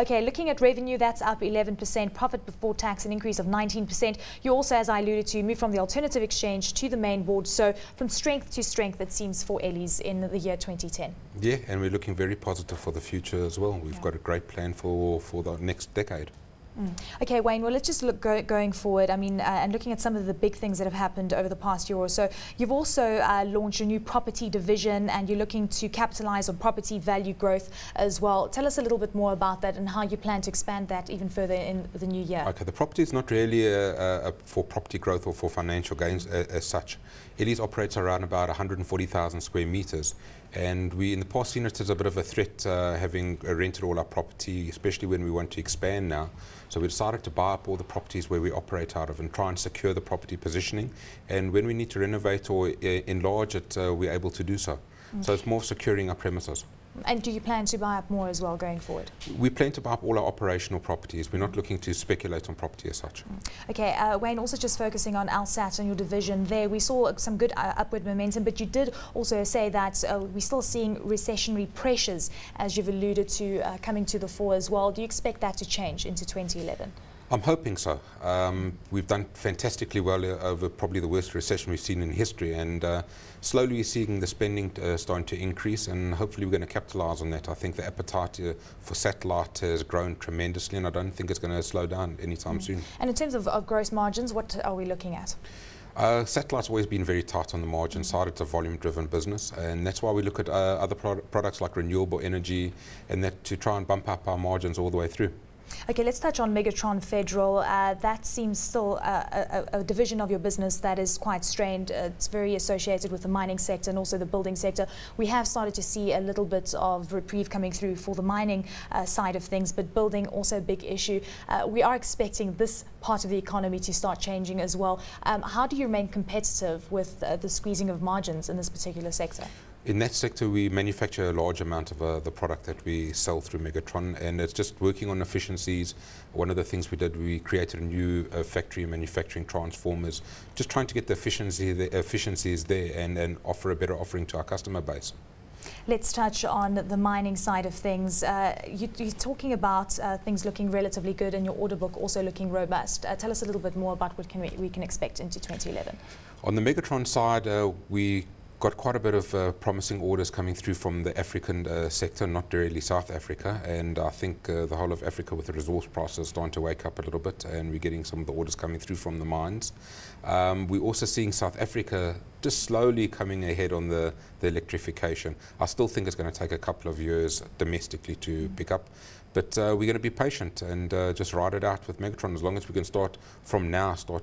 Okay, looking at revenue, that's up 11%, profit before tax an increase of 19%. You also, as I alluded to, moved from the alternative exchange to the main board, so from strength to strength it seems for Ellies in the year 2010. Yeah, and we're looking very positive for the future as well. We've got a great plan for the next decade. Okay, Wayne, well, let's just look going forward. I mean, and looking at some of the big things that have happened over the past year or so. You've also launched a new property division and you're looking to capitalize on property value growth as well. Tell us a little bit more about that and how you plan to expand that even further in the new year. Okay, the property is not really for property growth or for financial gains as such. Ellies operates around about 140,000 square meters. And we, in the past, seen it as a bit of a threat, having rented all our property, especially when we want to expand now. So we decided to buy up all the properties where we operate out of and try and secure the property positioning. And when we need to renovate or enlarge it, we're able to do so. So it's more securing our premises. And do you plan to buy up more as well going forward? We plan to buy up all our operational properties. We're not looking to speculate on property as such. Okay, Wayne, also just focusing on LSAT and your division there, we saw some good upward momentum, but you did also say that we're still seeing recessionary pressures, as you've alluded to, coming to the fore as well. Do you expect that to change into 2011? I'm hoping so. We've done fantastically well over probably the worst recession we've seen in history, and slowly we're seeing the spending starting to increase, and hopefully we're going to capitalise on that. I think the appetite for satellite has grown tremendously, and I don't think it's going to slow down anytime soon. And in terms of gross margins, what are we looking at? Satellite's always been very tight on the margin side. It's a volume-driven business, and that's why we look at other products like renewable energy and that to try and bump up our margins all the way through. Okay, let's touch on Megatron Federal. That seems still a division of your business that is quite strained. It's very associated with the mining sector and also the building sector. We have started to see a little bit of reprieve coming through for the mining side of things, but building also a big issue. We are expecting this part of the economy to start changing as well. How do you remain competitive with the squeezing of margins in this particular sector? In that sector, we manufacture a large amount of the product that we sell through Megatron, and it's just working on efficiencies. One of the things we did, we created a new factory manufacturing transformers, just trying to get the efficiencies there and offer a better offering to our customer base. Let's touch on the mining side of things. You're talking about things looking relatively good and your order book also looking robust. Tell us a little bit more about what we can expect into 2011. On the Megatron side, we got quite a bit of promising orders coming through from the African sector, not really South Africa, and I think the whole of Africa with the resource prices starting to wake up a little bit, and we're getting some of the orders coming through from the mines. We're also seeing South Africa just slowly coming ahead on the electrification. I still think it's going to take a couple of years domestically to pick up, but we're going to be patient and just ride it out with Megatron. As long as we can start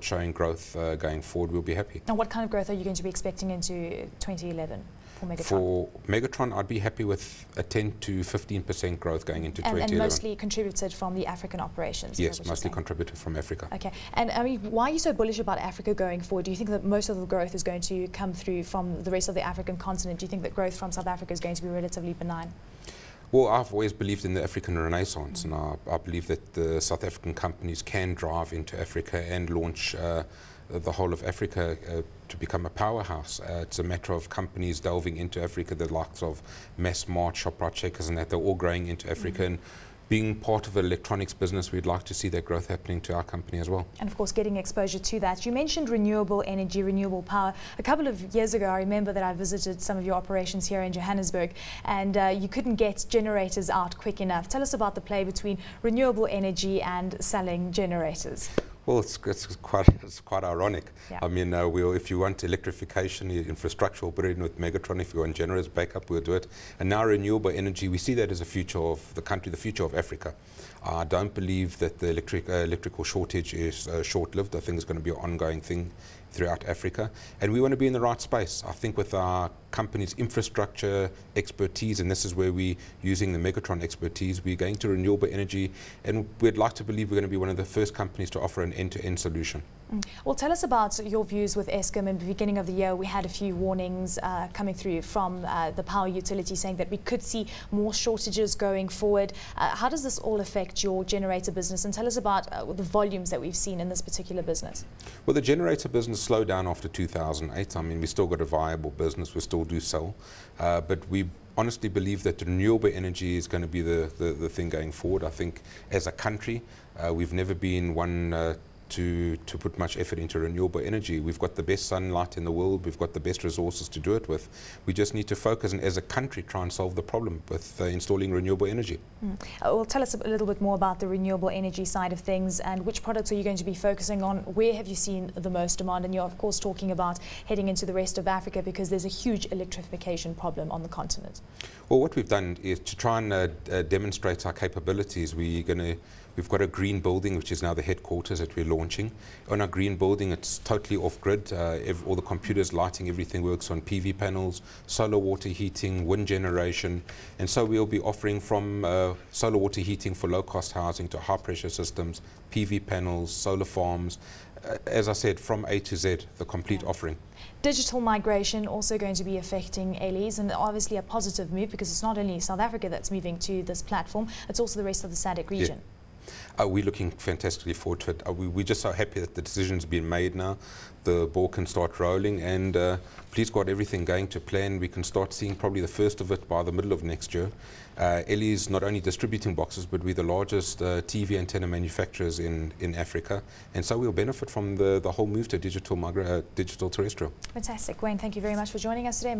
showing growth going forward, we'll be happy. And what kind of growth are you going to be expecting into 2011 for Megatron? For Megatron, I'd be happy with a 10 to 15% growth going into 2011. And mostly contributed from the African operations? Yes, mostly contributed from Africa. Okay. And I mean, why are you so bullish about Africa going forward? Do you think that most of the growth is going to come through from the rest of the African continent? Do you think that growth from South Africa is going to be relatively benign? Well, I've always believed in the African Renaissance, and I believe that the South African companies can drive into Africa and launch the whole of Africa to become a powerhouse. It's a matter of companies delving into Africa, the likes of Massmart, Shoprite, Checkers, and that they're all growing into Africa. And being part of the electronics business, we'd like to see that growth happening to our company as well. And of course, getting exposure to that. You mentioned renewable energy, renewable power. A couple of years ago, I remember that I visited some of your operations here in Johannesburg, and you couldn't get generators out quick enough. Tell us about the play between renewable energy and selling generators. Well, it's quite ironic. Yeah. I mean, if you want electrification, the infrastructure, we'll put it in with Megatron. If you want generators backup, we'll do it. And now renewable energy, we see that as a future of the country, the future of Africa. I don't believe that the electrical shortage is short-lived. I think it's going to be an ongoing thing throughout Africa, and we want to be in the right space. I think with our company's infrastructure expertise, and this is where we're using the Megatron expertise, we're going to renewable energy, and we'd like to believe we're going to be one of the first companies to offer an end-to-end solution. Well, tell us about your views with Eskom. In the beginning of the year, we had a few warnings coming through from the power utility saying that we could see more shortages going forward. How does this all affect your generator business? And tell us about the volumes that we've seen in this particular business. Well, the generator business slowed down after 2008. I mean, we still got a viable business. We still do sell. But we honestly believe that renewable energy is going to be the thing going forward. I think as a country, we've never been one to put much effort into renewable energy. We've got the best sunlight in the world, we've got the best resources to do it with. We just need to focus and as a country try and solve the problem with installing renewable energy. Well, tell us a little bit more about the renewable energy side of things and which products are you going to be focusing on? Where have you seen the most demand? And you're of course talking about heading into the rest of Africa because there's a huge electrification problem on the continent. Well, what we've done is to try and demonstrate our capabilities. We've got a green building, which is now the headquarters that we're launching. On our green building, it's totally off-grid. All the computers, lighting, everything works on PV panels, solar water heating, wind generation. And so we'll be offering from solar water heating for low-cost housing to high-pressure systems, PV panels, solar farms. As I said, from A to Z, the complete offering. Digital migration also going to be affecting Ellies, and obviously a positive move because it's not only South Africa that's moving to this platform, it's also the rest of the SADC region. Yeah. We're looking fantastically forward to it. We're just so happy that the decision's been made now. The ball can start rolling, and please God, everything going to plan. We can start seeing probably the first of it by the middle of next year. Ellies not only distributing boxes, but we're the largest TV antenna manufacturers in Africa, and so we'll benefit from the whole move to digital terrestrial. Fantastic. Wayne, thank you very much for joining us today.